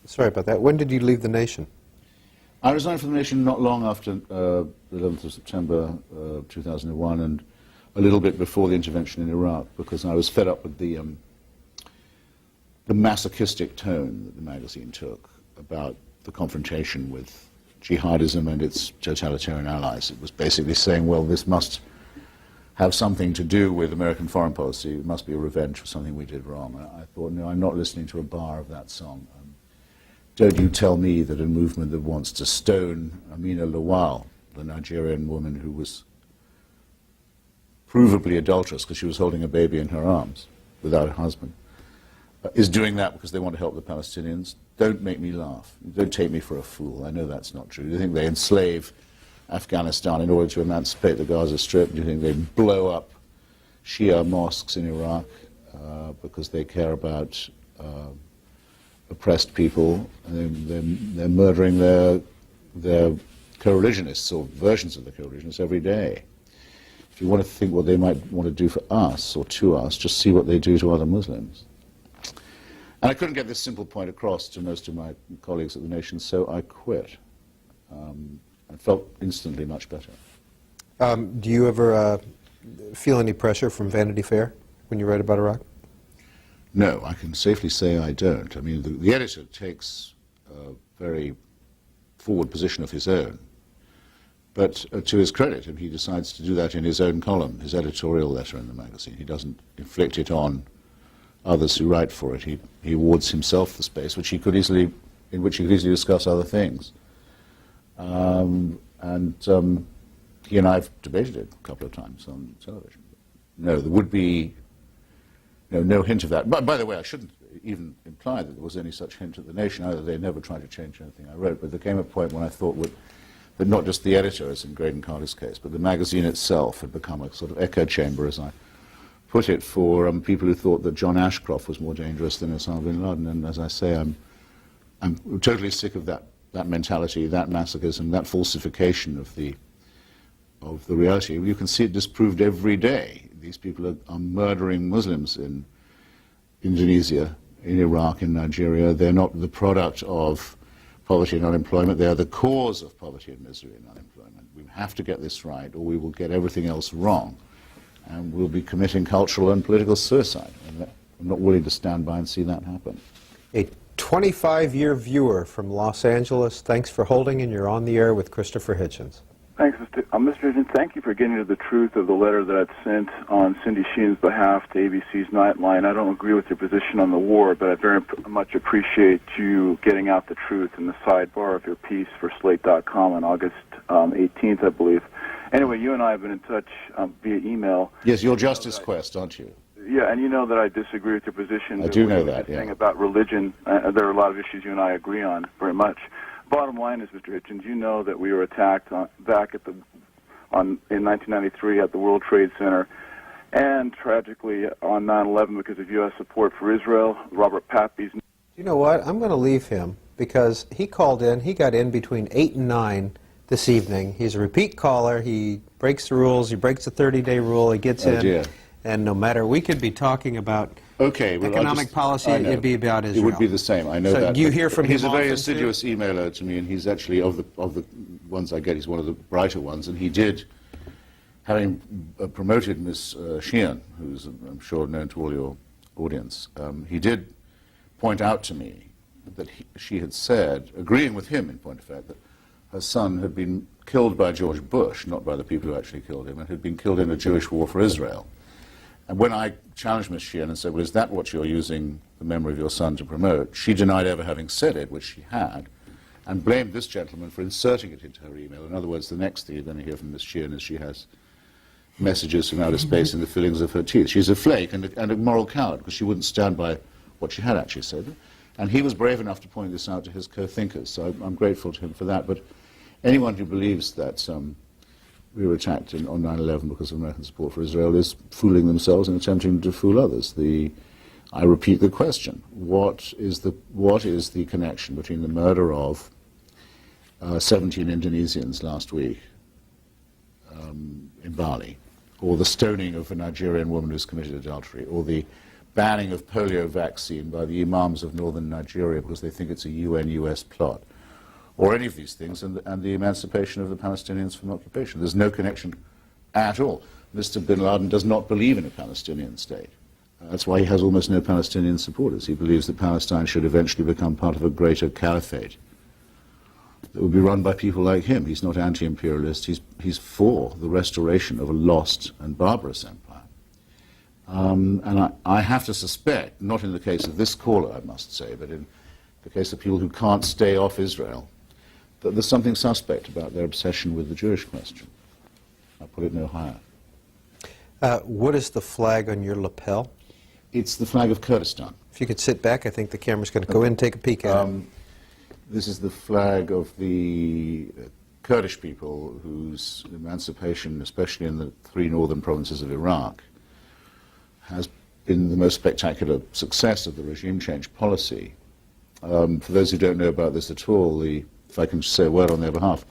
Sorry about that. When did you leave the nation? I resigned from the nation not long after the 11th of September 2001 and a little bit before the intervention in Iraq, because I was fed up with the masochistic tone that the magazine took about the confrontation with jihadism and its totalitarian allies. It was basically saying, well, this must have something to do with American foreign policy. It must be a revenge for something we did wrong. And I thought, no, I'm not listening to a bar of that song. Don't you tell me that a movement that wants to stone Amina Lawal, the Nigerian woman who was provably adulterous because she was holding a baby in her arms without a husband, is doing that because they want to help the Palestinians. Don't make me laugh. Don't take me for a fool. I know that's not true. Do you think they enslave Afghanistan in order to emancipate the Gaza Strip? Do you think they blow up Shia mosques in Iraq because they care about oppressed people? They're murdering their co-religionists or versions of the co-religionists every day. If you want to think what they might want to do for us or to us, just see what they do to other Muslims. And I couldn't get this simple point across to most of my colleagues at the Nation, so I quit. I felt instantly much better. Do you ever feel any pressure from Vanity Fair when you write about Iraq? No, I can safely say I don't. I mean, the editor takes a very forward position of his own. But to his credit, he decides to do that in his own column, his editorial letter in the magazine. He doesn't inflict it on others who write for it. He awards himself the space in which he could easily discuss other things. He and I have debated it a couple of times on television. No, there would be no hint of that. By the way, I shouldn't even imply that there was any such hint at the Nation either. They never tried to change anything I wrote. But there came a point when I thought that not just the editor, as in Graydon Carter's case, but the magazine itself had become a sort of echo chamber, as I put it, for people who thought that John Ashcroft was more dangerous than Osama bin Laden. And as I say, I'm totally sick of that mentality, that masochism, that falsification of the reality. You can see it disproved every day. These people are murdering Muslims in Indonesia, in Iraq, in Nigeria. They're not the product of poverty and unemployment. They are the cause of poverty and misery and unemployment. We have to get this right, or we will get everything else wrong. And we'll be committing cultural and political suicide. And I'm not willing to stand by and see that happen. A 25-year viewer from Los Angeles, thanks for holding, and you're on the air with Christopher Hitchens. Thanks, Mr. Hitchens. Thank you for getting to the truth of the letter that I'd sent on Cindy Sheen's behalf to ABC's Nightline. I don't agree with your position on the war, but I very much appreciate you getting out the truth in the sidebar of your piece for Slate.com on August 18th, I believe. Anyway, you and I have been in touch via email. Yes, your justice quest, aren't you? Yeah, and you know that I disagree with your position. I do know that, yeah. Thing about religion, there are a lot of issues you and I agree on very much. Bottom line is, Mr. Hitchens, you know that we were attacked back in 1993 at the World Trade Center, and tragically on 9/11 because of U.S. support for Israel. Robert Pappy's. You know what? I'm going to leave him because he called in. He got in between 8 and 9 this evening. He's a repeat caller. He breaks the rules. He breaks the 30-day rule. He gets in. Dear. And no matter, we could be talking about economic policy, it'd be about Israel. It would be the same, I know that. So do you hear from him He's a very often, assiduous emailer to me, and he's actually, of the ones I get, he's one of the brighter ones, and he did, having promoted Ms. Sheehan, who's, I'm sure, known to all your audience, he did point out to me that she had said, agreeing with him in point of fact, that her son had been killed by George Bush, not by the people who actually killed him, and had been killed in a Jewish war for Israel. And when I challenged Ms. Sheehan and said, well, is that what you're using the memory of your son to promote? She denied ever having said it, which she had, and blamed this gentleman for inserting it into her email. In other words, the next thing you're going to hear from Ms. Sheehan is she has messages from outer space in the fillings of her teeth. She's a flake and a moral coward because she wouldn't stand by what she had actually said. And he was brave enough to point this out to his co-thinkers, so I'm grateful to him for that. But anyone who believes that we were attacked on 9/11 because of American support for Israel is fooling themselves and attempting to fool others. I repeat the question: what is the connection between the murder of 17 Indonesians last week in Bali, or the stoning of a Nigerian woman who's committed adultery, or the banning of polio vaccine by the imams of northern Nigeria because they think it's a UN-US plot, or any of these things, and the emancipation of the Palestinians from occupation. There's no connection at all. Mr. bin Laden does not believe in a Palestinian state. That's why he has almost no Palestinian supporters. He believes that Palestine should eventually become part of a greater caliphate that would be run by people like him. He's not anti-imperialist. He's for the restoration of a lost and barbarous empire. And I have to suspect, not in the case of this caller, I must say, but in the case of people who can't stay off Israel, that there's something suspect about their obsession with the Jewish question. I put it no higher. What is the flag on your lapel? It's the flag of Kurdistan. If you could sit back, I think the camera's going to go in and take a peek at it. This is the flag of the Kurdish people whose emancipation, especially in the 3 northern provinces of Iraq, has been the most spectacular success of the regime change policy. For those who don't know about this at all, if I can say a word on their behalf,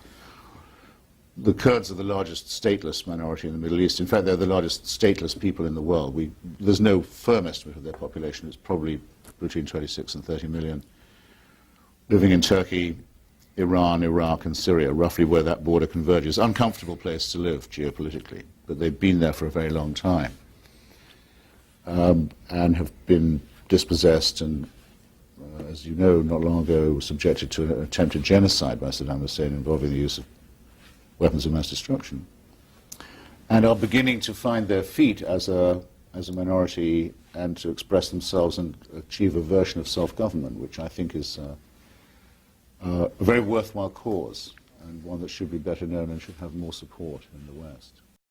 the Kurds are the largest stateless minority in the Middle East. In fact, they're the largest stateless people in the world. There's no firm estimate of their population. It's probably between 26 and 30 million, living in Turkey, Iran, Iraq, and Syria, roughly where that border converges. Uncomfortable place to live geopolitically, but they've been there for a very long time. And have been dispossessed and, as you know, not long ago subjected to an attempted genocide by Saddam Hussein involving the use of weapons of mass destruction, and are beginning to find their feet as a minority and to express themselves and achieve a version of self-government, which I think is a very worthwhile cause and one that should be better known and should have more support in the West.